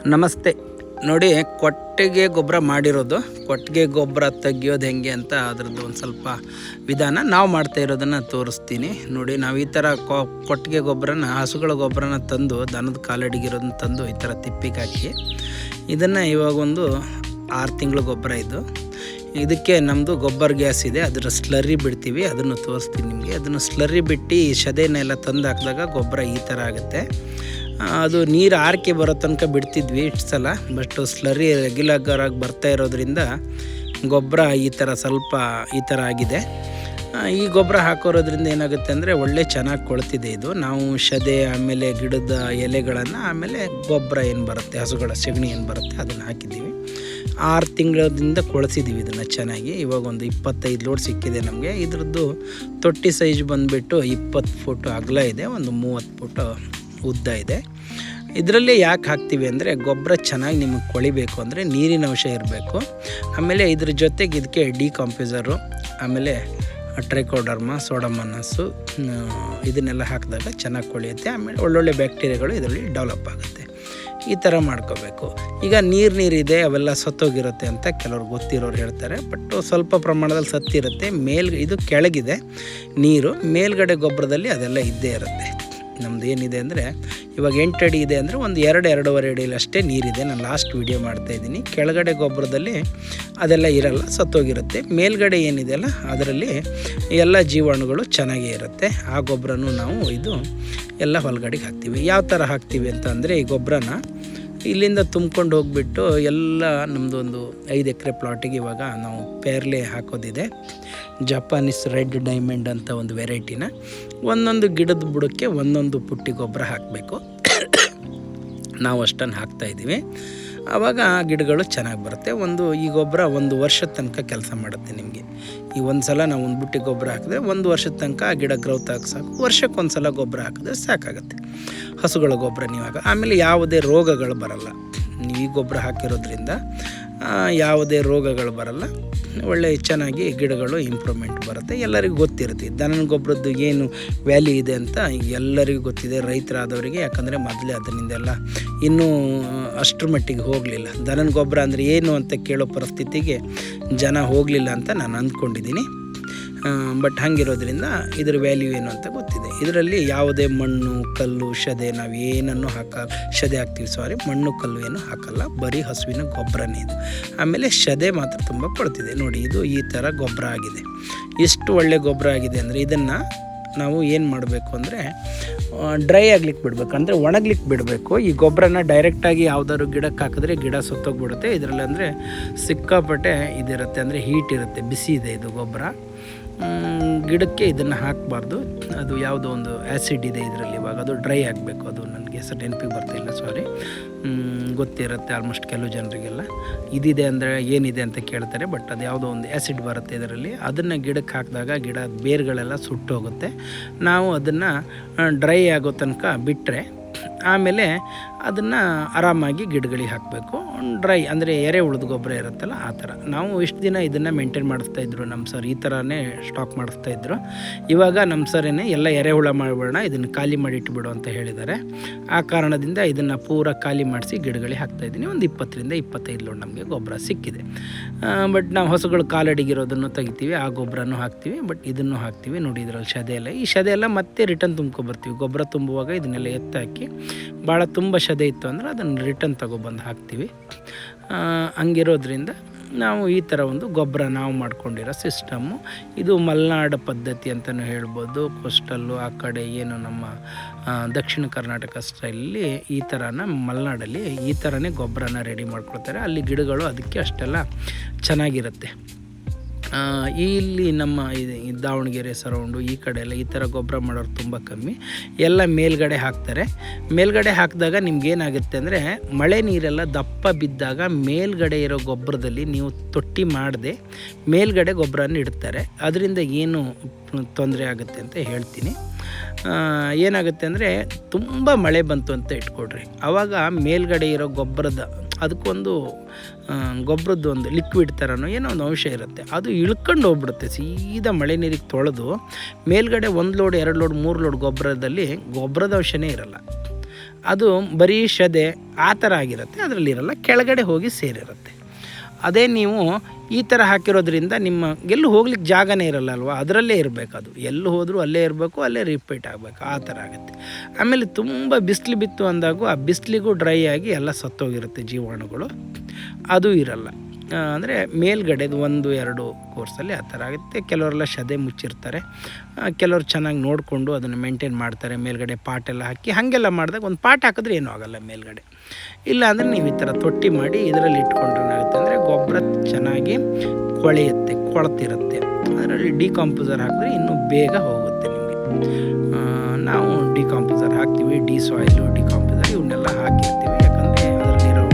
ನಮಸ್ತೆ. ನೋಡಿ, ಕೊಟ್ಟಿಗೆ ಗೊಬ್ಬರ ಮಾಡಿರೋದು, ಕೊಟ್ಟಿಗೆ ಗೊಬ್ಬರ ತೆಗಿಯೋದು ಹೆಂಗೆ ಅಂತ ಅದರದ್ದು ಒಂದು ಸ್ವಲ್ಪ ವಿಧಾನ ನಾವು ಮಾಡ್ತಾ ಇರೋದನ್ನು ತೋರಿಸ್ತೀನಿ. ನೋಡಿ, ನಾವು ಈ ಥರ ಕೊಟ್ಟಿಗೆ ಗೊಬ್ಬರನ, ಹಸುಗಳ ಗೊಬ್ಬರನ ತಂದು, ದನದ ಕಾಲಡಿಗಿರೋದನ್ನ ತಂದು ಈ ಥರ ತಿಪ್ಪಿಗೆ ಹಾಕಿ, ಇದನ್ನು ಇವಾಗ ಒಂದು 6 ತಿಂಗಳ ಗೊಬ್ಬರ ಇದು. ಇದಕ್ಕೆ ನಮ್ಮದು ಗೊಬ್ಬರ ಗ್ಯಾಸ್ ಇದೆ, ಅದರ ಸ್ಲರ್ರಿ ಬಿಡ್ತೀವಿ, ಅದನ್ನು ತೋರಿಸ್ತೀನಿ ನಿಮಗೆ. ಅದನ್ನು ಸ್ಲರ್ರಿ ಬಿಟ್ಟು ಈ ಸದೆನೆಲ್ಲ ತಂದು ಹಾಕಿದಾಗ ಗೊಬ್ಬರ ಈ ಥರ ಆಗುತ್ತೆ. ಅದು ನೀರು ಆರಿಕೆ ಬರೋ ತನಕ ಬಿಡ್ತಿದ್ವಿ ಇಷ್ಟು ಸಲ, ಬಟ್ ಸ್ಲರ್ರಿ ರೆಗ್ಯುಲರಾಗಿ ಬರ್ತಾ ಇರೋದ್ರಿಂದ ಗೊಬ್ಬರ ಈ ಥರ ಸ್ವಲ್ಪ ಈ ಥರ ಆಗಿದೆ. ಈ ಗೊಬ್ಬರ ಹಾಕೋರೋದ್ರಿಂದ ಏನಾಗುತ್ತೆ ಅಂದರೆ ಒಳ್ಳೆ ಚೆನ್ನಾಗಿ ಕೊಳ್ತಿದೆ ಇದು. ನಾವು ಸದೆ, ಆಮೇಲೆ ಗಿಡದ ಎಲೆಗಳನ್ನು, ಆಮೇಲೆ ಗೊಬ್ಬರ ಏನು ಬರುತ್ತೆ, ಹಸುಗಳ ಸಗಣಿ ಏನು ಬರುತ್ತೆ ಅದನ್ನು ಹಾಕಿದ್ದೀವಿ. 6 ತಿಂಗಳಿಂದ ಕೊಳಿಸಿದ್ದೀವಿ ಇದನ್ನು ಚೆನ್ನಾಗಿ. ಇವಾಗ ಒಂದು 25 ಲೋಡ್ ಸಿಕ್ಕಿದೆ ನಮಗೆ. ಇದ್ರದ್ದು ತೊಟ್ಟಿ ಸೈಜ್ ಬಂದುಬಿಟ್ಟು 20 ಫುಟ್ ಅಗಲ ಇದೆ, ಒಂದು 30 ಫುಟ್ ಉದ್ದ ಇದೆ. ಇದರಲ್ಲಿ ಯಾಕೆ ಹಾಕ್ತೀವಿ ಅಂದರೆ ಗೊಬ್ಬರ ಚೆನ್ನಾಗಿ ನಿಮಗೆ ಕೊಳಿಬೇಕು ಅಂದರೆ ನೀರಿನ ಅಂಶ ಇರಬೇಕು. ಆಮೇಲೆ ಇದ್ರ ಜೊತೆಗೆ ಇದಕ್ಕೆ ಡಿಕಾಂಪೋಸರು, ಆಮೇಲೆ ಟ್ರೈಕೋಡರ್ಮ, ಸೋಡಮನಸ್ಸು, ಇದನ್ನೆಲ್ಲ ಹಾಕಿದಾಗ ಚೆನ್ನಾಗಿ ಕೊಳೆಯುತ್ತೆ. ಆಮೇಲೆ ಒಳ್ಳೊಳ್ಳೆ ಬ್ಯಾಕ್ಟೀರಿಯಾಗಳು ಇದರಲ್ಲಿ ಡೆವಲಪ್ ಆಗುತ್ತೆ. ಈ ಥರ ಮಾಡ್ಕೋಬೇಕು. ಈಗ ನೀರಿದೆ, ಅವೆಲ್ಲ ಸತ್ತೋಗಿರುತ್ತೆ ಅಂತ ಕೆಲವ್ರು ಗೊತ್ತಿರೋರು ಹೇಳ್ತಾರೆ, ಬಟ್ ಸ್ವಲ್ಪ ಪ್ರಮಾಣದಲ್ಲಿ ಸತ್ತಿರುತ್ತೆ. ಇದು ಕೆಳಗಿದೆ ನೀರು, ಮೇಲ್ಗಡೆ ಗೊಬ್ಬರದಲ್ಲಿ ಅದೆಲ್ಲ ಇದ್ದೇ ಇರುತ್ತೆ. ನಮ್ಮದು ಏನಿದೆ ಅಂದರೆ ಇವಾಗ 8 ಅಡಿ ಇದೆ ಅಂದರೆ ಒಂದು 2-2.5 ಅಡಿಯಲ್ಲಿ ಅಷ್ಟೇ ನೀರಿದೆ. ನಾನು ಲಾಸ್ಟ್ ವೀಡಿಯೋ ಮಾಡ್ತಾಯಿದ್ದೀನಿ. ಕೆಳಗಡೆ ಗೊಬ್ಬರದಲ್ಲಿ ಅದೆಲ್ಲ ಇರಲ್ಲ, ಸತ್ತೋಗಿರುತ್ತೆ. ಮೇಲ್ಗಡೆ ಏನಿದೆಯಲ್ಲ ಅದರಲ್ಲಿ ಎಲ್ಲ ಜೀವಾಣುಗಳು ಚೆನ್ನಾಗೇ ಇರುತ್ತೆ. ಆ ಗೊಬ್ಬರನೂ ನಾವು ಇದು ಎಲ್ಲ ಹೊಲಗಡೆಗೆ ಹಾಕ್ತೀವಿ. ಯಾವ ಥರ ಹಾಕ್ತೀವಿ ಅಂತ ಅಂದರೆ, ಈ ಗೊಬ್ಬರನ ಇಲ್ಲಿಂದ ತುಂಬ್ಕೊಂಡು ಹೋಗ್ಬಿಟ್ಟು ಎಲ್ಲ ನಮ್ಮದು ಒಂದು 5 ಎಕರೆ ಪ್ಲಾಟಿಗೆ ಇವಾಗ ನಾವು ಪೇರ್ಲೆ ಹಾಕೋದಿದೆ. ಜಪಾನೀಸ್ ರೆಡ್ ಡೈಮಂಡ್ ಅಂತ ಒಂದು ವೆರೈಟಿನ ಒಂದೊಂದು ಗಿಡದ ಬುಡಕ್ಕೆ ಒಂದೊಂದು ಪುಟ್ಟಿ ಗೊಬ್ಬರ ಹಾಕಬೇಕು. ನಾವು ಅಷ್ಟನ್ನು ಹಾಕ್ತಾಯಿದ್ದೀವಿ. ಆವಾಗ ಗಿಡಗಳು ಚೆನ್ನಾಗಿ ಬರುತ್ತೆ. ಈ ಗೊಬ್ಬರ 1 ವರ್ಷದ ತನಕ ಕೆಲಸ ಮಾಡುತ್ತೆ ನಿಮಗೆ. ಈ ಒಂದು ಸಲ ನಾವು ಒಂದು ಬುಟ್ಟಿ ಗೊಬ್ಬರ ಹಾಕಿದ್ರೆ 1 ವರ್ಷದ ತನಕ ಆ ಗಿಡ ಗ್ರೌತ್ ಆಗಿ ಸಾಕು. ವರ್ಷಕ್ಕೊಂದು ಸಲ ಗೊಬ್ಬರ ಹಾಕಿದ್ರೆ ಸಾಕಾಗುತ್ತೆ ಹಸುಗಳ ಗೊಬ್ಬರ ನೀವಾಗ. ಆಮೇಲೆ ಯಾವುದೇ ರೋಗಗಳು ಬರಲ್ಲ. ನೀವು ಈ ಗೊಬ್ಬರ ಹಾಕಿರೋದ್ರಿಂದ ಯಾವುದೇ ರೋಗಗಳು ಬರಲ್ಲ. ಒಳ್ಳೆ ಚೆನ್ನಾಗಿ ಗಿಡಗಳು ಇಂಪ್ರೂವ್ಮೆಂಟ್ ಬರುತ್ತೆ. ಎಲ್ಲರಿಗೂ ಗೊತ್ತಿರುತ್ತೆ ದನದ ಗೊಬ್ಬರದ್ದು ಏನು ವ್ಯಾಲ್ಯೂ ಇದೆ ಅಂತ ಎಲ್ಲರಿಗೂ ಗೊತ್ತಿದೆ, ರೈತರಾದವರಿಗೆ. ಯಾಕಂದರೆ ಮೊದಲೇ ಅದರಿಂದೆಲ್ಲ ಇನ್ನೂ ಅಷ್ಟರ ಮಟ್ಟಿಗೆ ಹೋಗಲಿಲ್ಲ. ದನದ ಗೊಬ್ಬರ ಅಂದರೆ ಏನು ಅಂತ ಕೇಳೋ ಪರಿಸ್ಥಿತಿಗೆ ಜನ ಹೋಗಲಿಲ್ಲ ಅಂತ ನಾನು ಅಂದ್ಕೊಂಡಿದ್ದೀನಿ. ಬಟ್ ಹಾಗಿರೋದ್ರಿಂದ ಇದರ ವ್ಯಾಲ್ಯೂ ಏನು ಅಂತ ಗೊತ್ತಿದೆ. ಇದರಲ್ಲಿ ಯಾವುದೇ ಮಣ್ಣು, ಕಲ್ಲು, ಸದೆ ನಾವು ಏನನ್ನು ಸದೆ ಹಾಕ್ತೀವಿ, ಮಣ್ಣು ಕಲ್ಲು ಏನು ಹಾಕಲ್ಲ, ಬರೀ ಹಸುವಿನ ಗೊಬ್ಬರನೇ ಇದು. ಆಮೇಲೆ ಸದೆ ಮಾತ್ರ ತುಂಬ ಕೊಡ್ತಿದೆ. ನೋಡಿ, ಇದು ಈ ಥರ ಗೊಬ್ಬರ ಆಗಿದೆ. ಎಷ್ಟು ಒಳ್ಳೆ ಗೊಬ್ಬರ ಆಗಿದೆ ಅಂದರೆ ಇದನ್ನು ನಾವು ಏನು ಮಾಡಬೇಕು ಅಂದರೆ ಡ್ರೈ ಆಗ್ಲಿಕ್ಕೆ ಬಿಡಬೇಕು, ಅಂದರೆ ಒಣಗ್ಲಿಕ್ಕೆ ಬಿಡಬೇಕು. ಈ ಗೊಬ್ಬರನ ಡೈರೆಕ್ಟಾಗಿ ಯಾವುದಾದ್ರು ಗಿಡಕ್ಕೆ ಹಾಕಿದ್ರೆ ಗಿಡ ಸುತ್ತೋಗ್ಬಿಡುತ್ತೆ. ಇದರಲ್ಲಿ ಅಂದರೆ ಸಿಕ್ಕಾಪಟ್ಟೆ ಇದಿರುತ್ತೆ, ಅಂದರೆ ಹೀಟ್ ಇರುತ್ತೆ, ಬಿಸಿ ಇದೆ ಇದು ಗೊಬ್ಬರ. ಗಿಡಕ್ಕೆ ಇದನ್ನು ಹಾಕಬಾರ್ದು. ಅದು ಯಾವುದೋ ಒಂದು ಆ್ಯಸಿಡ್ ಇದೆ ಇದರಲ್ಲಿ. ಇವಾಗ ಅದು ಡ್ರೈ ಆಗಬೇಕು. ಅದು ನನಗೆ ಹೆಸರು ನೆನಪಿಗೆ ಬರ್ತಾಯಿಲ್ಲ, ಗೊತ್ತಿರುತ್ತೆ ಆಲ್ಮೋಸ್ಟ್ ಕೆಲವು ಜನರಿಗೆಲ್ಲ. ಇದಿದೆ ಅಂದರೆ ಏನಿದೆ ಅಂತ ಕೇಳ್ತಾರೆ, ಬಟ್ ಅದು ಯಾವುದೋ ಒಂದು ಆ್ಯಸಿಡ್ ಬರುತ್ತೆ ಇದರಲ್ಲಿ. ಅದನ್ನು ಗಿಡಕ್ಕೆ ಹಾಕಿದಾಗ ಗಿಡ ಬೇರುಗಳೆಲ್ಲ ಸುಟ್ಟೋಗುತ್ತೆ. ನಾವು ಅದನ್ನು ಡ್ರೈ ಆಗೋ ತನಕ ಬಿಟ್ಟರೆ ಆಮೇಲೆ ಅದನ್ನು ಆರಾಮಾಗಿ ಗಿಡಗಳಿಗೆ ಹಾಕಬೇಕು. ಡ್ರೈ ಅಂದರೆ ಎರೆಹುಳದ ಗೊಬ್ಬರ ಇರುತ್ತಲ್ಲ ಆ ಥರ. ನಾವು ಇಷ್ಟು ದಿನ ಇದನ್ನು ಮೇಂಟೈನ್ ಮಾಡಿಸ್ತಾಯಿದ್ರು ನಮ್ಮ ಸರ್, ಈ ಥರನೇ ಸ್ಟಾಕ್ ಮಾಡಿಸ್ತಾಯಿದ್ರು. ಇವಾಗ ನಮ್ಮ ಸರೇನೆ ಎಲ್ಲ ಎರೆಹುಳ ಮಾಡಬೇಡ, ಇದನ್ನು ಖಾಲಿ ಮಾಡಿ ಇಟ್ಬಿಡು ಅಂತ ಹೇಳಿದ್ದಾರೆ. ಆ ಕಾರಣದಿಂದ ಇದನ್ನು ಪೂರ ಖಾಲಿ ಮಾಡಿಸಿ ಗಿಡಗಳಿಗೆ ಹಾಕ್ತಾಯಿದ್ದೀನಿ. ಒಂದು 20-25 ಲೋಡ್ ನಮಗೆ ಗೊಬ್ಬರ ಸಿಕ್ಕಿದೆ. ಬಟ್ ನಾವು ಹಸುಗಳು ಕಾಲಡಿಗಿರೋದನ್ನು ತೆಗಿತೀವಿ, ಆ ಗೊಬ್ಬರನೂ ಹಾಕ್ತೀವಿ, ಬಟ್ ಇದನ್ನು ಹಾಕ್ತೀವಿ. ನೋಡಿ, ಇದರಲ್ಲಿ ಈ ಸದೆ ಎಲ್ಲ ಮತ್ತೆ ರಿಟರ್ನ್ ತುಂಬ್ಕೊಬರ್ತೀವಿ. ಗೊಬ್ಬರ ತುಂಬುವಾಗ ಇದನ್ನೆಲ್ಲ ಎತ್ತಾಕಿ, ಭಾಳ ತುಂಬ ಸದೆ ಇತ್ತು ಅಂದರೆ ಅದನ್ನು ರಿಟರ್ನ್ ತಗೊಬಂದು ಹಾಕ್ತೀವಿ. ಹಂಗಿರೋದ್ರಿಂದ ನಾವು ಈ ಥರ ಒಂದು ಗೊಬ್ಬರ ನಾವು ಮಾಡ್ಕೊಂಡಿರೋ ಸಿಸ್ಟಮ್ಮು ಇದು. ಮಲೆನಾಡು ಪದ್ಧತಿ ಅಂತಲೂ ಹೇಳ್ಬೋದು. ಕೋಸ್ಟಲ್ಲು ಆ ಕಡೆ ಏನು ನಮ್ಮ ದಕ್ಷಿಣ ಕರ್ನಾಟಕ ಸ್ಟೈಲಲ್ಲಿ ಈ ಥರನ ಮಲೆನಾಡಲ್ಲಿ ಈ ಥರನೇ ಗೊಬ್ಬರನ ರೆಡಿ ಮಾಡ್ಕೊಳ್ತಾರೆ. ಅಲ್ಲಿ ಗಿಡಗಳು ಅದಕ್ಕೆ ಅಷ್ಟೆಲ್ಲ ಚೆನ್ನಾಗಿರುತ್ತೆ. ಇಲ್ಲಿ ನಮ್ಮ ದಾವಣಗೆರೆ ಸರೌಂಡು ಈ ಕಡೆ ಎಲ್ಲ ಈ ಥರ ಗೊಬ್ಬರ ಮಾಡೋರು ತುಂಬ ಕಮ್ಮಿ. ಎಲ್ಲ ಮೇಲ್ಗಡೆ ಹಾಕ್ತಾರೆ. ಮೇಲ್ಗಡೆ ಹಾಕಿದಾಗ ನಿಮ್ಗೇನಾಗುತ್ತೆ ಅಂದರೆ ಮಳೆ ನೀರೆಲ್ಲ ದಪ್ಪ ಬಿದ್ದಾಗ ಮೇಲ್ಗಡೆ ಇರೋ ಗೊಬ್ಬರದಲ್ಲಿ ನೀವು ತೊಟ್ಟಿ ಮಾಡದೆ ಮೇಲ್ಗಡೆ ಗೊಬ್ಬರನ ಇಡ್ತಾರೆ. ಅದರಿಂದ ಏನು ತೊಂದರೆ ಆಗುತ್ತೆ ಅಂತ ಹೇಳ್ತೀನಿ. ಏನಾಗುತ್ತೆ ಅಂದರೆ ತುಂಬ ಮಳೆ ಬಂತು ಅಂತ ಇಟ್ಕೊಡ್ರಿ, ಆವಾಗ ಮೇಲ್ಗಡೆ ಇರೋ ಗೊಬ್ಬರದ ಅದಕ್ಕೊಂದು ಗೊಬ್ಬರದ್ದು ಒಂದು ಲಿಕ್ವಿಡ್ ಥರನೋ ಏನೋ ಒಂದು ಅಂಶ ಇರುತ್ತೆ, ಅದು ಇಳ್ಕೊಂಡು ಹೋಗ್ಬಿಡುತ್ತೆ. ಸೀದಾ ಮಳೆ ನೀರಿಗೆ ತೊಳೆದು ಮೇಲ್ಗಡೆ 1 ಲೋಡ್ 2 ಲೋಡ್ 3 ಲೋಡ್ ಗೊಬ್ಬರದಲ್ಲಿ ಗೊಬ್ಬರದ ಅಂಶನೇ ಇರಲ್ಲ. ಅದು ಬರೀ ಶದೆ ಆ ಥರ ಆಗಿರುತ್ತೆ, ಅದರಲ್ಲಿರಲ್ಲ, ಕೆಳಗಡೆ ಹೋಗಿ ಸೇರಿರುತ್ತೆ. ಅದೇ ನೀವು ಈ ಥರ ಹಾಕಿರೋದ್ರಿಂದ ನಿಮ್ಮ ಎಲ್ಲೂ ಹೋಗ್ಲಿಕ್ಕೆ ಜಾಗನೇ ಇರಲ್ಲ ಅಲ್ವಾ, ಅದರಲ್ಲೇ ಇರಬೇಕು. ಅದು ಎಲ್ಲೂ ಹೋದರೂ ಅಲ್ಲೇ ಇರಬೇಕು, ಅಲ್ಲೇ ರಿಪೀಟ್ ಆಗಬೇಕು, ಆ ಥರ ಆಗುತ್ತೆ. ಆಮೇಲೆ ತುಂಬ ಬಿಸಿಲು ಬಿತ್ತು ಅಂದಾಗೂ ಆ ಬಿಸಿಲಿಗೂ ಡ್ರೈ ಆಗಿ ಎಲ್ಲ ಸತ್ತೋಗಿರುತ್ತೆ ಜೀವಾಣುಗಳು, ಅದು ಇರಲ್ಲ. ಅಂದರೆ ಮೇಲ್ಗಡೆದು 1-2 ಕೋರ್ಸಲ್ಲಿ ಆ ಥರ ಆಗುತ್ತೆ. ಕೆಲವರೆಲ್ಲ ಶದೆ ಮುಚ್ಚಿರ್ತಾರೆ, ಕೆಲವರು ಚೆನ್ನಾಗಿ ನೋಡಿಕೊಂಡು ಅದನ್ನು ಮೇಂಟೈನ್ ಮಾಡ್ತಾರೆ, ಮೇಲ್ಗಡೆ ಪಾಟೆಲ್ಲ ಹಾಕಿ. ಹಾಗೆಲ್ಲ ಮಾಡಿದಾಗ ಒಂದು ಪಾಟ್ ಹಾಕಿದ್ರೆ ಏನೂ ಆಗೋಲ್ಲ ಮೇಲ್ಗಡೆ. ಇಲ್ಲ ಅಂದರೆ ನೀವು ಈ ಥರ ತೊಟ್ಟಿ ಮಾಡಿ ಇದರಲ್ಲಿ ಇಟ್ಕೊಂಡ್ರೆ ಏನಾಗುತ್ತೆ ಅಂದರೆ ಗೊಬ್ಬರ ಚೆನ್ನಾಗಿ ಕೊಳತಿರುತ್ತೆ. ಅದರಲ್ಲಿ ಡಿಕಾಂಪೋಸರ್ ಹಾಕಿದ್ರೆ ಇನ್ನೂ ಬೇಗ ಹೋಗುತ್ತೆ ನಿಮಗೆ. ನಾವು ಡಿಕಾಂಪೋಸರ್ ಹಾಕ್ತೀವಿ, ಸಾಯಿಲು ಡಿಕಾಂಪೋಸರ್ ಇವನ್ನೆಲ್ಲ ಹಾಕಿರ್ತೀವಿ, ಯಾಕಂದರೆ ಅದರಲ್ಲಿರೋ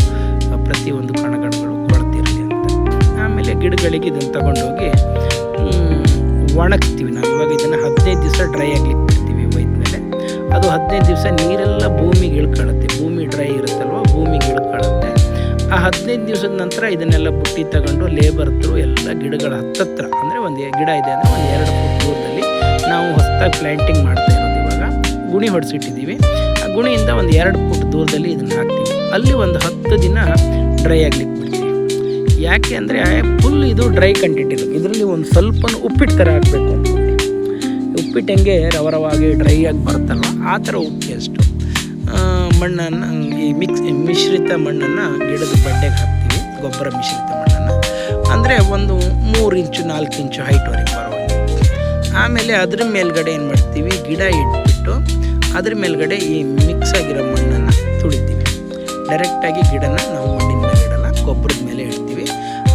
ಪ್ರತಿಯೊಂದು ಕಣಗಳು ಕೊಳತಿರಲಿ ಅಂತ. ಆಮೇಲೆ ಗಿಡಗಳಿಗೆ ಇದನ್ನು ತಗೊಂಡೋಗಿ ಒಣಗ್ತೀವಿ. ನಾವು ಇವಾಗ ಇದನ್ನು 15 ದಿವಸ ಡ್ರೈ ಆಗಲಿಕ್ಕೆ ಬಿಡ್ತೀವಿ. ಒಯ್ದ್ಮೇಲೆ ಅದು 15 ದಿವಸ ನೀರೆಲ್ಲ ಭೂಮಿಗೆ ಇಳ್ಕೊಳ್ಳುತ್ತೆ, ಭೂಮಿ ಡ್ರೈ ಇರುತ್ತಲ್ವ, ಭೂಮಿಗೆ ಇಳ್ಕೊಳ್ಳುತ್ತೆ. ಆ 15 ದಿವಸದ ನಂತರ ಇದನ್ನೆಲ್ಲ ಬುಟ್ಟಿ ತಗೊಂಡು ಲೇಬರ್ ಥ್ರೂ ಎಲ್ಲ ಗಿಡಗಳ ಹತ್ತತ್ರ, ಅಂದರೆ ಒಂದು ಗಿಡ ಇದೆ ಅಂದರೆ ಒಂದು 2 ಫುಟ್ ದೂರದಲ್ಲಿ ನಾವು ಹೊಸದಾಗಿ ಪ್ಲ್ಯಾಂಟಿಂಗ್ ಮಾಡ್ತಾ ಇರೋದು. ಇವಾಗ ಗುಣಿ ಹೊಡೆಸಿಟ್ಟಿದ್ದೀವಿ, ಆ ಗುಣಿಯಿಂದ ಒಂದು 2 ಫುಟ್ ದೂರದಲ್ಲಿ ಇದನ್ನು ಹಾಕ್ತೀವಿ. ಅಲ್ಲಿ ಒಂದು 10 ದಿನ ಡ್ರೈ ಆಗಲಿಕ್ಕೆ ಬಿಡ್ತೀವಿ. ಯಾಕೆ ಅಂದರೆ ಫುಲ್ ಇದು ಡ್ರೈ ಕಂಟೆಂಟ್ ಇರುತ್ತೆ. ಇದರಲ್ಲಿ ಒಂದು ಸ್ವಲ್ಪ ಉಪ್ಪಿಟ್ಟು ಥರ ಹಾಕಬೇಕು ಅಂದ್ಕೊಂಡು, ಉಪ್ಪಿಟ್ಟು ಹೆಂಗೆ ರವರವಾಗಿ ಡ್ರೈ ಆಗಿ ಬರುತ್ತಲ್ವ ಆ ಥರ ಉಪ್ಪಿ ಅಷ್ಟು ಮಣ್ಣನ್ನು, ಈ ಮಿಶ್ರಿತ ಮಣ್ಣನ್ನು ಗಿಡದ ಬಡ್ಡೆಗೆ ಹಾಕ್ತೀವಿ, ಗೊಬ್ಬರ ಮಿಶ್ರಿತ ಮಣ್ಣನ್ನು. ಅಂದರೆ ಒಂದು 3 ಇಂಚು 4 ಇಂಚು ಹೈಟ್ವರೆಗೆ ಬರೋದು. ಆಮೇಲೆ ಅದ್ರ ಮೇಲ್ಗಡೆ ಏನು ಮಾಡ್ತೀವಿ, ಗಿಡ ಇಟ್ಬಿಟ್ಟು ಅದ್ರ ಮೇಲ್ಗಡೆ ಈ ಮಿಕ್ಸ್ ಆಗಿರೋ ಮಣ್ಣನ್ನು ತುಳಿತೀವಿ. ಡೈರೆಕ್ಟಾಗಿ ಗಿಡನ ನಾವು ಮಣ್ಣಿನ ಮೇಲೆ ಇಡಲ್ಲ, ಗೊಬ್ಬರದ ಮೇಲೆ ಇಡ್ತೀವಿ.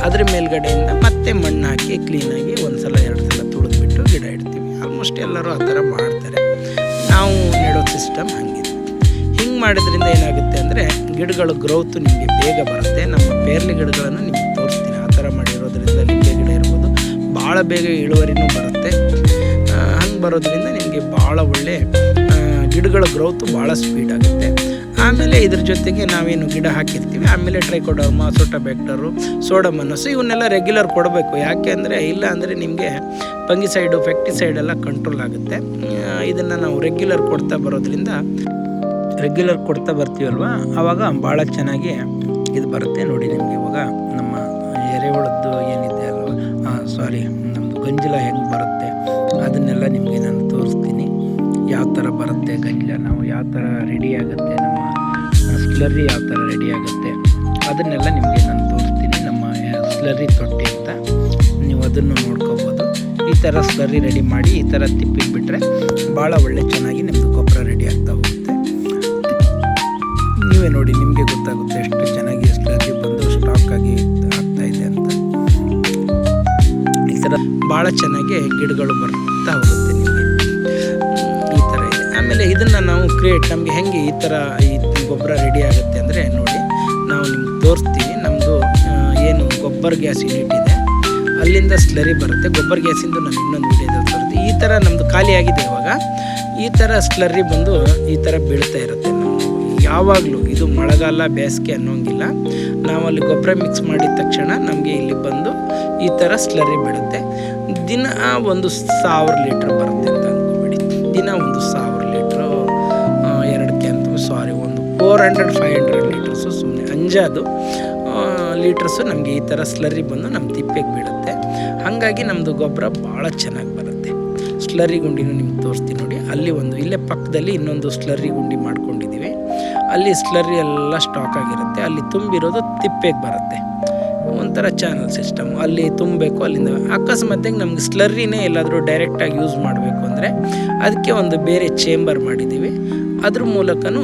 ಅದ್ರ ಮೇಲ್ಗಡೆಯಿಂದ ಮತ್ತೆ ಮಣ್ಣು ಹಾಕಿ ಕ್ಲೀನಾಗಿ 1 ಸಲ 2 ಸಲ ತುಳಿದ್ಬಿಟ್ಟು ಗಿಡ ಇಡ್ತೀವಿ. ಆಲ್ಮೋಸ್ಟ್ ಎಲ್ಲರೂ ಆ ಥರ ಮಾಡ್ತಾರೆ. ನಾವು ನೆಡೋ ಸಿಸ್ಟಮ್ ಹಾಗಿದೆ. ಹಿಂಗೆ ಮಾಡೋದ್ರಿಂದ ಏನಾಗುತ್ತೆ ಅಂದರೆ ಗಿಡಗಳ ಗ್ರೋತು ನಿಮಗೆ ಬೇಗ ಬರುತ್ತೆ. ನಮ್ಮ ಪೇರ್ಲೆ ಗಿಡಗಳನ್ನು ನಿಮಗೆ ತೋರಿಸ್ತೀನಿ. ಆ ಥರ ಮಾಡಿರೋದ್ರಿಂದ ಲಿಂಬೆ ಗಿಡ ಇರ್ಬೋದು, ಭಾಳ ಬೇಗ ಇಳುವರಿನೂ ಬರುತ್ತೆ. ಹಂಗೆ ಬರೋದ್ರಿಂದ ನಿಮಗೆ ಭಾಳ ಒಳ್ಳೆ ಗಿಡಗಳ ಗ್ರೋತು ಭಾಳ ಸ್ಪೀಡ್ ಆಗುತ್ತೆ. ಆಮೇಲೆ ಇದ್ರ ಜೊತೆಗೆ ನಾವೇನು ಗಿಡ ಹಾಕಿರ್ತೀವಿ, ಆಮೇಲೆ ಟ್ರೈಕೋಡರ್ಮಾ, ಸೋಟೋಬ್ಯಾಕ್ಟರು, ಸೋಡೋಮೋನಾಸ್ ಇವನ್ನೆಲ್ಲ ರೆಗ್ಯುಲರ್ ಕೊಡಬೇಕು. ಯಾಕೆ ಅಂದರೆ ಇಲ್ಲ ಅಂದರೆ ನಿಮಗೆ ಫಂಗಿಸೈಡು, ಪೆಸ್ಟಿಸೈಡ್ ಎಲ್ಲ ಕಂಟ್ರೋಲ್ ಆಗುತ್ತೆ. ಇದನ್ನು ನಾವು ರೆಗ್ಯುಲರ್ ಕೊಡ್ತಾ ಬರ್ತೀವಲ್ವ, ಆವಾಗ ಭಾಳ ಚೆನ್ನಾಗಿ ಇದು ಬರುತ್ತೆ. ನೋಡಿ ನಿಮಗೆ ಇವಾಗ ನಮ್ಮ ಎರೆಹುಳದ್ದು ಏನಿದೆ ಅಲ್ವ, ನಮ್ಮದು ಗಂಜಲ ಹೆಂಗೆ ಬರುತ್ತೆ ಅದನ್ನೆಲ್ಲ ನಿಮಗೆ ನಾನು ತೋರಿಸ್ತೀನಿ. ಯಾವ ಥರ ಬರುತ್ತೆ ಗಂಜಲ, ನಾವು ಯಾವ ಥರ ರೆಡಿ ಆಗುತ್ತೆ, ನಮ್ಮ ಸ್ಲರ್ರಿ ಯಾವ ಥರ ರೆಡಿ ಆಗುತ್ತೆ ಅದನ್ನೆಲ್ಲ ನಿಮಗೆ ನಾನು ತೋರಿಸ್ತೀನಿ. ನಮ್ಮ ಸ್ಲರ್ರಿ ತೊಟ್ಟಿ ಅಂತ ನೀವು ಅದನ್ನು ನೋಡ್ಕೋಬೋದು. ಈ ಥರ ಸ್ಲರ್ರಿ ರೆಡಿ ಮಾಡಿ ಈ ಥರ ತಿಪ್ಪಿಟ್ಬಿಟ್ರೆ ಭಾಳ ಒಳ್ಳೆ ಚೆನ್ನಾಗಿ ನಿಮ್ಮದು ಗೊಬ್ಬರ ರೆಡಿ ಆಗ್ತಾ ಹೋಗುತ್ತೆ. ನೀವೇ ನೋಡಿ, ನಿಮಗೆ ಗೊತ್ತಾಗುತ್ತೆ ಎಷ್ಟು ಚೆನ್ನಾಗಿ ಸ್ಲರ್ರಿ ಬಂದು ಸ್ಟಾಕ್ ಆಗಿ ಆಗ್ತಾಯಿದೆ ಅಂತ. ಈ ಥರ ಭಾಳ ಚೆನ್ನಾಗಿ ಗಿಡಗಳು ಬರ್ತಾ ಹೋಗುತ್ತೆ ನಿಮಗೆ. ಈ ಥರ ಇದೆ. ಆಮೇಲೆ ಇದನ್ನು ನಾವು ನಮಗೆ ಹೆಂಗೆ ಈ ಥರ ಈ ಗೊಬ್ಬರ ರೆಡಿ ಆಗುತ್ತೆ ಅಂದರೆ ನೋಡಿ, ನಾವು ನಿಮ್ಗೆ ತೋರಿಸ್ತೀವಿ. ನಮ್ಮದು ಏನು ಗೊಬ್ಬರ ಗ್ಯಾಸ್ ಯೂನಿಟ್ ಇದೆ ಅಲ್ಲಿಂದ ಸ್ಲರಿ ಬರುತ್ತೆ. ಗೊಬ್ಬರ ಗ್ಯಾಸಿಂದ ನಾನು ಇನ್ನೊಂದು ವೀಡಿಯೋದಲ್ಲಿ ತೋರಿಸ್ತೀನಿ. ಈ ಥರ ನಮ್ಮದು ಖಾಲಿ ಆಗಿದೆ ಇವಾಗ. ಈ ಥರ ಸ್ಲರ್ರಿ ಬಂದು ಈ ಥರ ಬೀಳ್ತಾ ಇರುತ್ತೆ. ನಾವು ಯಾವಾಗಲೂ ಇದು ಮಳೆಗಾಲ ಬೇಸಿಗೆ ಅನ್ನೋಂಗಿಲ್ಲ, ನಾವಲ್ಲಿ ಗೊಬ್ಬರ ಮಿಕ್ಸ್ ಮಾಡಿದ ತಕ್ಷಣ ನಮಗೆ ಇಲ್ಲಿ ಬಂದು ಈ ಥರ ಸ್ಲರ್ರಿ ಬಿಡುತ್ತೆ. ದಿನ 1,000 ಲೀಟ್ರ್ ಬರುತ್ತೆ ಅಂತ ಅಂದ್ಕೊಬೇಡಿ. ದಿನ 1,000 ಲೀಟ್ರು, 2 ಕ್ಯಾನ್, ಒಂದು 400-500 ಲೀಟರ್ಸು, ಸುಮ್ಮನೆ ಅಂಜಾದು ಲೀಟರ್ಸು ನಮಗೆ ಈ ಥರ ಸ್ಲರ್ರಿ ಬಂದು ನಮ್ಮ ತಿಪ್ಪೆಗೆ ಬೀಳುತ್ತೆ. ಹಾಗಾಗಿ ನಮ್ಮದು ಗೊಬ್ಬರ ಭಾಳ ಚೆನ್ನಾಗಿ ಬರುತ್ತೆ. ಸ್ಲರ್ರಿ ಗುಂಡಿನೂ ನಿಮ್ಗೆ ತೋರಿಸ್ತೀನಿ ನೋಡಿ. ಅಲ್ಲಿ ಇಲ್ಲೇ ಪಕ್ಕದಲ್ಲಿ ಇನ್ನೊಂದು ಸ್ಲರ್ರಿ ಗುಂಡಿ ಮಾಡ್ಕೊಂಡಿದ್ದೀವಿ. ಅಲ್ಲಿ ಸ್ಲರ್ರಿ ಎಲ್ಲ ಸ್ಟಾಕ್ ಆಗಿರುತ್ತೆ. ಅಲ್ಲಿ ತುಂಬಿರೋದು ತಿಪ್ಪೆಗೆ ಬರುತ್ತೆ. ಒಂಥರ ಚಾನಲ್ ಸಿಸ್ಟಮ್. ಅಲ್ಲಿ ತುಂಬಬೇಕು. ಅಲ್ಲಿಂದ ಅಕಸ್ಮಾತ್ತಾಗಿ ನಮ್ಗೆ ಸ್ಲರ್ರಿನೇ ಎಲ್ಲಾದರೂ ಡೈರೆಕ್ಟಾಗಿ ಯೂಸ್ ಮಾಡಬೇಕು ಅಂದರೆ ಅದಕ್ಕೆ ಒಂದು ಬೇರೆ ಚೇಂಬರ್ ಮಾಡಿದ್ದೀವಿ. ಅದ್ರ ಮೂಲಕನೂ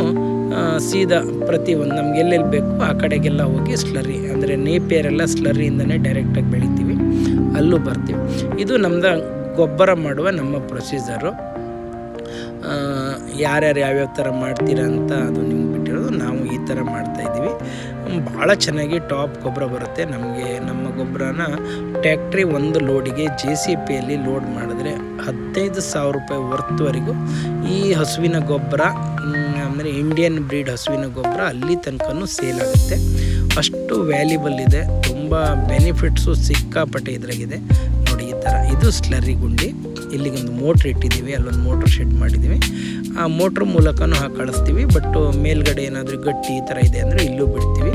ಸೀದಾ ಪ್ರತಿಯೊಂದು ನಮ್ಗೆ ಎಲ್ಲೆಲ್ಲಿ ಬೇಕು ಆ ಕಡೆಗೆಲ್ಲ ಹೋಗಿ ಸ್ಲರ್ರಿ, ಅಂದರೆ ನೇಪಿಯರೆಲ್ಲ ಸ್ಲರ್ರಿಯಿಂದನೇ ಡೈರೆಕ್ಟಾಗಿ ಬೆಳಿತೀವಿ, ಅಲ್ಲೂ ಬರ್ತೀವಿ. ಇದು ನಮ್ಮದು ಗೊಬ್ಬರ ಮಾಡುವ ನಮ್ಮ ಪ್ರೊಸೀಜರು. ಯಾರ್ಯಾರು ಯಾವ್ಯಾವ ಥರ ಮಾಡ್ತೀರಾ ಅಂತ ಅದು ನಿಮ್ಗೆ ಬಿಟ್ಟಿರೋದು. ನಾವು ಈ ಥರ ಮಾಡ್ತಾಯಿದ್ದೀವಿ. ಭಾಳ ಚೆನ್ನಾಗಿ ಟಾಪ್ ಗೊಬ್ಬರ ಬರುತ್ತೆ ನಮಗೆ. ನಮ್ಮ ಗೊಬ್ಬರನ ಟ್ಯಾಕ್ಟ್ರಿ ಒಂದು ಲೋಡಿಗೆ JCPಯಲ್ಲಿ ಲೋಡ್ ಮಾಡಿದ್ರೆ 15,000 ರೂಪಾಯಿ ವರ್ತ್ವರೆಗೂ ಈ ಹಸುವಿನ ಗೊಬ್ಬರ, ಅಂದರೆ ಇಂಡಿಯನ್ ಬ್ರೀಡ್ ಹಸುವಿನ ಗೊಬ್ಬರ ಅಲ್ಲಿ ತನಕನೂ ಸೇಲ್ ಆಗುತ್ತೆ. ಅಷ್ಟು ವ್ಯಾಲ್ಯೂಬಲ್ ಇದೆ. ತುಂಬ ಬೆನಿಫಿಟ್ಸು ಸಿಕ್ಕಾಪಟ್ಟೆ ಇದ್ರಾಗಿದೆ ನೋಡಿ. ಈ ಥರ ಇದು ಸ್ಲರಿ ಗುಂಡಿ. ಇಲ್ಲಿಗೊಂದು ಮೋಟ್ರ್ ಇಟ್ಟಿದ್ದೀವಿ, ಅಲ್ಲೊಂದು ಮೋಟ್ರ್ ಶೆಡ್ ಮಾಡಿದ್ದೀವಿ. ಆ ಮೋಟ್ರ್ ಮೂಲಕನೂ ಕಳಿಸ್ತೀವಿ. ಬಟ್ ಮೇಲ್ಗಡೆ ಏನಾದರೂ ಗಟ್ಟಿ ಈ ಥರ ಇದೆ ಅಂದರೆ ಇಲ್ಲೂ ಬಿಡ್ತೀವಿ.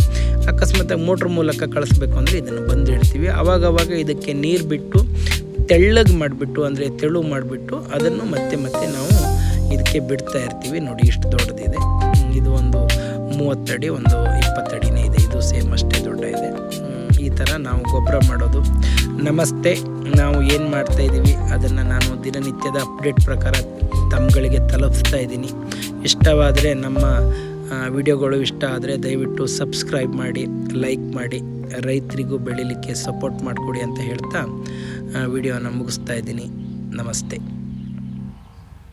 ಅಕಸ್ಮಾತಾಗಿ ಮೋಟ್ರ್ ಮೂಲಕ ಕಳಿಸ್ಬೇಕು ಅಂದರೆ ಇದನ್ನು ಬಂದು ಇಡ್ತೀವಿ. ಆವಾಗವಾಗ ಇದಕ್ಕೆ ನೀರು ಬಿಟ್ಟು ತೆಳ್ಳಗೆ ಮಾಡಿಬಿಟ್ಟು ಅಂದರೆ ತೆಳು ಮಾಡಿಬಿಟ್ಟು ಅದನ್ನು ಮತ್ತೆ ನಾವು ಇದಕ್ಕೆ ಬಿಡ್ತಾ ಇರ್ತೀವಿ. ನೋಡಿ ಇಷ್ಟು ದೊಡ್ಡದಿದೆ. ಇದು ಒಂದು 30 ಅಡಿ, ಒಂದು 20 ಅಡಿನೇ ಇದೆ. ಇದು ಸೇಮ್ ಅಷ್ಟೇ ದೊಡ್ಡ ಇದೆ. ಈ ಥರ ನಾವು ಗೊಬ್ಬರ ಮಾಡೋದು. ನಮಸ್ತೆ. ನಾವು ಏನು ಮಾಡ್ತಾಯಿದ್ದೀವಿ ಅದನ್ನು ನಾನು ದಿನನಿತ್ಯದ ಅಪ್ಡೇಟ್ ಪ್ರಕಾರ ತಮ್ಮಗಳಿಗೆ ತಲುಪಿಸ್ತಾ ಇದ್ದೀನಿ. ಇಷ್ಟವಾದರೆ ನಮ್ಮ ವಿಡಿಯೋಗಳು ಇಷ್ಟ ಆದರೆ ದಯವಿಟ್ಟು ಸಬ್ಸ್ಕ್ರೈಬ್ ಮಾಡಿ, ಲೈಕ್ ಮಾಡಿ, ರೈತರಿಗೂ ಬೆಳೀಲಿಕ್ಕೆ ಸಪೋರ್ಟ್ ಮಾಡಿಕೊಡಿ ಅಂತ ಹೇಳ್ತಾ ವಿಡಿಯೋನ ಮುಗಿಸ್ತಾ ಇದ್ದೀನಿ. ನಮಸ್ತೆ.